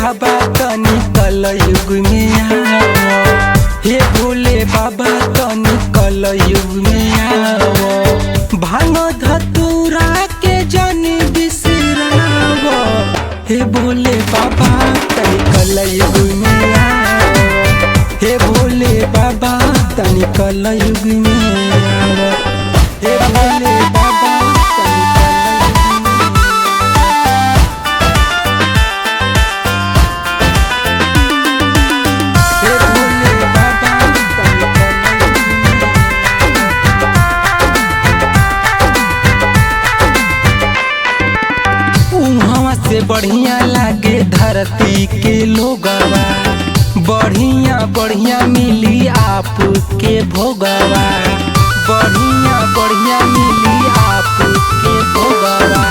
बाबा तनी कलयुग में आओ। हे भोले बाबा तनी कलयुग में आओ। भांग धतूरा के जनी बिसरावो। हे भोले बाबा तनी कलयुग में आओ। हे भोले बाबा तनी कलयुग में आओ। हे भोले बाबा तनी से बढ़िया लागे धरती के लोगवा। बढ़िया बढ़िया मिली आपके भोगवा। बढ़िया बढ़िया मिली आपके भोगवा।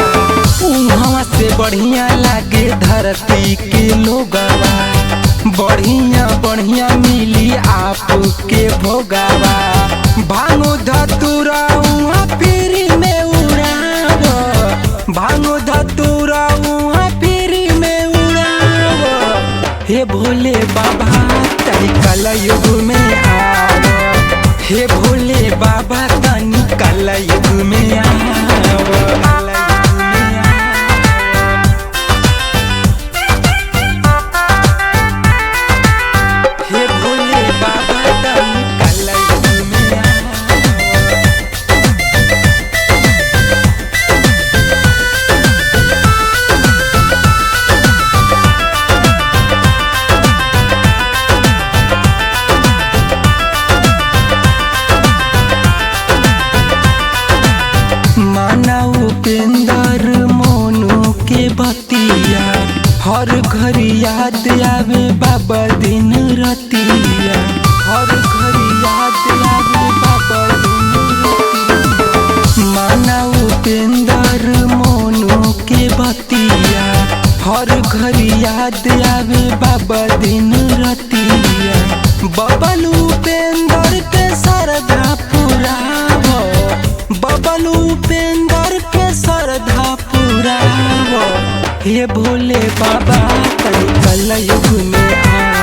उहाँ से बढ़िया लागे धरती के लोगवा। बढ़िया बढ़िया मिली आपके भोगवा। भांगो धतूरा उहाँ पीरी में उड़ावो। भांगो धतूरा हे भोले बाबा तनी कलयुग में आओ। हे भोले बाबा तनी कलयुग में आओ। हे भोले बाबा तनी कलयुग में आओ। उपेंद्र मोनू के बतिया हर घर याद आवे बाबा दिन रतिया। हर घर याद आवे बाबा दिन रतिया। माना उपेंद्र मोनू के बतिया हर घर याद आवे बाबा दिन रतिया। बबलू उपेंद्र के श्रद्धा पुरावो। बबलू उपेंद्र के श्रद्धा पुरावो। हे भोले बाबा तनी कलयुग में आओ।